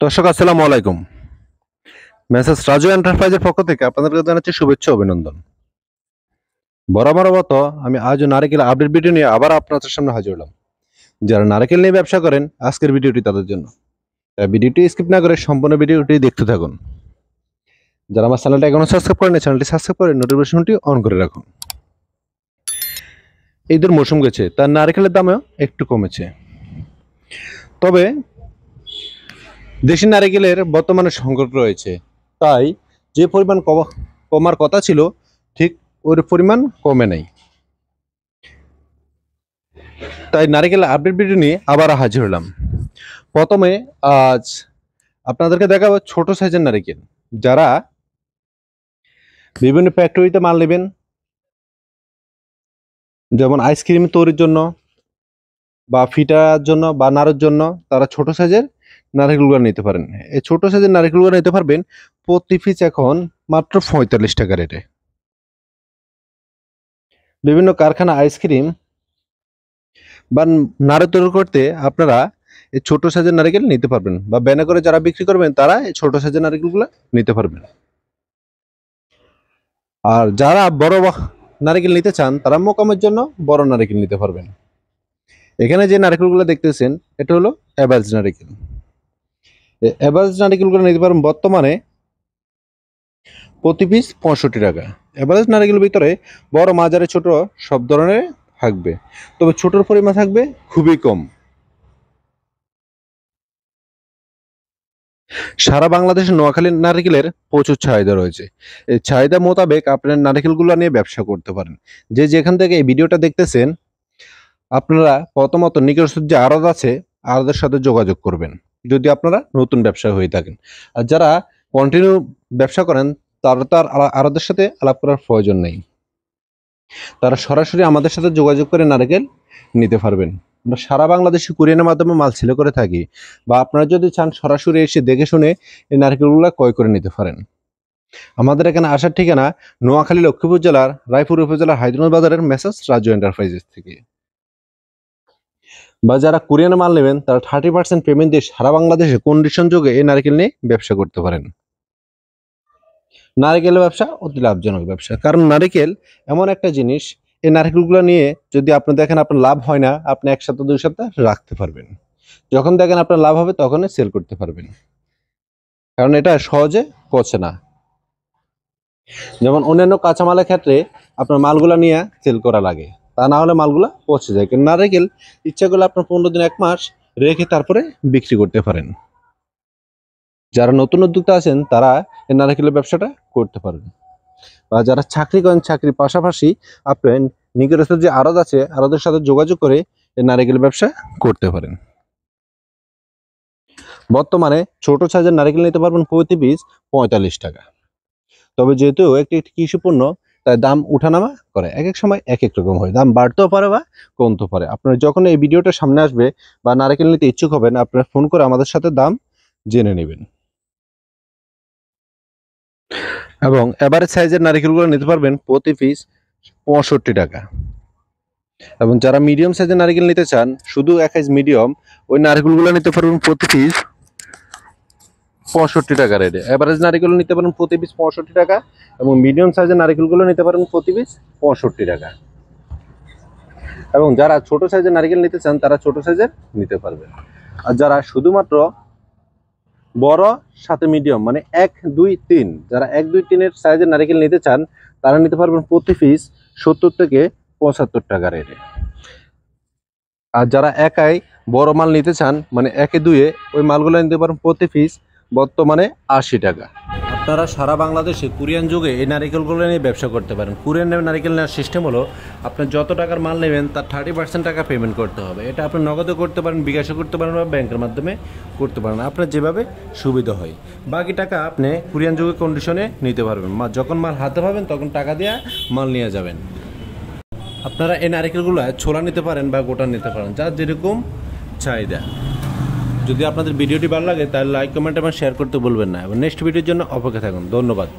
দর্শক আসসালামু আলাইকুম। মেসেজ রাজু এন্টারপ্রাইজের পক্ষ থেকে আপনাদেরকে জানাচ্ছি শুভেচ্ছা অভিনন্দন। বরাবর মতো আমি আজও নারকেল আপডেট ভিডিও নিয়ে আবার আপনাদের সামনে হাজির হলাম। যারা নারকেল নিয়ে ব্যবসা করেন আজকের ভিডিওটি তাদের জন্য। তাই ভিডিওটি স্কিপ না করে সম্পূর্ণ ভিডিওটি দেখতে থাকুন। যারা আমার চ্যানেলটা এখনো সাবস্ক্রাইব করেন চ্যানেলটি সাবস্ক্রাইব করে নোটিফিকেশনটি অন করে রাখুন। ঈদের মৌসুম গেছে, তার নারকেলের দামও একটু কমেছে। তবে দেশি নারকেলের বর্তমানে সংকট রয়েছে, তাই যে পরিমাণ কমার কথা ছিল ঠিক ওর পরিমাণ কমে নাই। তাই নারকেল আপডেট ভিডিও নিয়ে আবার হাজির হলাম। প্রথমে আজ আপনাদেরকে দেখাবো ছোট সাইজের নারকেল। যারা বিভিন্ন ফ্যাক্টরিতে মাল নেবেন, যেমন আইসক্রিম তৈরির জন্য বা ফিটার জন্য বা নাড়ুর জন্য, তারা ছোট সাইজের নারকেলগুলো নিতে পারেন। এই ছোট সাইজের নারকেলগুলো নিতে পারবেন প্রতি পিস এখন মাত্র 45 টাকা রেটে। বিভিন্ন কারখানা আইসক্রিম বা নাড়ু তৈরি করতে আপনারা এই ছোট সাইজের নারকেল নিতে পারবেন, বা ব্যানে করে যারা বিক্রি করবেন তারা এই ছোট সাইজের নারকেলগুলো নিতে পারবেন। আর যারা বড় নারকেল নিতে চান তারা মোকামের জন্য বড় নারকেল নিতে পারবেন। এখানে যে নারকেলগুলো দেখতেছেন এটা হলো এভারেজ নারকেল। এভারেজ নারকেলগুলো নিতে পারবেন বর্তমানে প্রতি পিস 65 টাকা। এভারেজ নারকেলের ভিতরে বড় মাঝারি ছোট সব ধরনের থাকবে, তবে ছোটর পরিমাণ থাকবে খুবই কম। সারা বাংলাদেশে নোয়াখালীর নারকেলের প্রচুর চাহিদা রয়েছে। এই চাহিদা মোতাবেক আপনার নারকেলগুলো নিয়ে ব্যবসা করতে পারেন। যে যেখান থেকে এই ভিডিওটা দেখতেছেন আপনারা প্রথমত নিকটস্থ যে আড়ত আছে আড়তের সাথে যোগাযোগ করবেন যদি আপনারা নতুন ব্যবসা হয়ে থাকেন। আর যারা কন্টিনিউ ব্যবসা করেন তারা তো আর আড়তের সাথে আলাপ করার প্রয়োজন নেই, তারা সরাসরি আমাদের সাথে যোগাযোগ করে নারকেল নিতে পারবেন। আমরা সারা বাংলাদেশে কুরিয়ারের মাধ্যমে মাল সেল করে থাকি, বা আপনারা যদি চান সরাসরি এসে দেখে শুনে এই নারকেলগুলো ক্রয় করে নিতে পারেন। আমাদের এখানে আসার ঠিকানা নোয়াখালী লক্ষ্মীপুর জেলার রায়পুর উপজেলার হায়দ্রাবাদ বাজারের মেসেজ রাজু এন্টারপ্রাইজেস থেকে। বা যারা কুরিয়ারে মাল নেবেন তারা 30% পেমেন্ট দিয়ে সারা বাংলাদেশে কন্ডিশন যোগে এই নারকেল নিয়ে ব্যবসা করতে পারেন। নারকেলের ব্যবসা অতি লাভজনক ব্যবসা, কারণ নারকেল এমন একটা জিনিস, এই নারকেলগুলো নিয়ে যদি আপনি দেখেন আপনার লাভ হয় না, আপনি 1 সপ্তাহ 2 সপ্তাহ রাখতে পারবেন। যখন দেখেন আপনার লাভ হবে তখনই সেল করতে পারবেন, কারণ এটা সহজে পচে না। যেমন অন্যান্য কাঁচামালের ক্ষেত্রে আপনার মালগুলা নিয়ে সেল করা লাগে, তা না হলে মালগুলা পচে যায়। কিন্তু নারকেল ইচ্ছা করলে আপনার 15 দিন 1 মাস রেখে তারপরে বিক্রি করতে পারেন। যারা নতুন উদ্যোক্তা আছেন তারা এই নারকেলের ব্যবসাটা করতে পারবেন। বা যারা চাকরি করেন চাকরির পাশাপাশি আপনার নিকটস্থ যে আড়ত আছে আড়তের সাথে যোগাযোগ করে এই নারকেলের ব্যবসা করতে পারেন। বর্তমানে ছোট সাইজের নারকেল নিতে পারবেন প্রতি পিস 45 টাকা। তবে যেহেতু একটি কৃষি পণ্য তাই দাম উঠানামা করে, এক এক সময় এক এক রকম হয়, দাম বাড়তেও পারে বা কমতেও পারে। আপনারা যখন এই ভিডিওটা সামনে আসবে বা নারকেল নিতে ইচ্ছুক হবেন আপনারা ফোন করে আমাদের সাথে দাম জেনে নেবেন। এবং এভারেজ সাইজের নারকেলগুলো নিতে পারবেন প্রতি পিস 65 টাকা। এবং যারা মিডিয়াম সাইজের নারকেল নিতে চান, শুধু এক সাইজ মিডিয়াম, ওই নারকেলগুলো নিতে পারবেন প্রতি পিস 65 টাকা রেটে। এভারেজ নারকেল নিতে পারেন প্রতি পিস 65 টাকা, এবং মিডিয়াম সাইজের নারকেলগুলো নিতে পারেন প্রতি পিস 65 টাকা। এবং যারা ছোট সাইজের নারকেল নিতে চান তারা ছোট সাইজের নিতে পারবেন। আর যারা শুধুমাত্র বড় সাথে মিডিয়াম মানে 1, 2, 3, যারা 1, 2, 3 সাইজের নারকেল নিতে চান তারা নিতে পারবেন প্রতি পিস 70 থেকে 75 টাকা রেটে। আর যারা একাই বড় মাল নিতে চান মানে 1, 2 ওই মালগুলো নিতে পারেন প্রতি পিস বর্তমানে 80 টাকা। আপনারা সারা বাংলাদেশে কুরিয়ান যুগে এই নারকেলগুলো নিয়ে ব্যবসা করতে পারেন। কুরিয়ান নারকেল নেওয়ার সিস্টেম হলো আপনি যত টাকার মাল নেবেন তার 30% টাকা পেমেন্ট করতে হবে। এটা আপনি নগদে করতে পারেন, বিকাশে করতে পারেন, বা ব্যাংকের মাধ্যমে করতে পারেন, আপনার যেভাবে সুবিধা হয়। বাকি টাকা আপনি কুরিয়ান যুগে কন্ডিশনে নিতে পারবেন। যখন মাল হাতে পাবেন তখন টাকা দিয়ে মাল নিয়ে যাবেন। আপনারা এই নারকেলগুলো ছোলা নিতে পারেন বা গোটা নিতে পারেন, যার যেরকম চাহিদা। যদি আপনাদের ভিডিওটি ভালো লাগে তাহলে লাইক, কমেন্ট এবং শেয়ার করতে ভুলবেন না, এবং নেক্সট ভিডিওর জন্য অপেক্ষা থাকুন। ধন্যবাদ।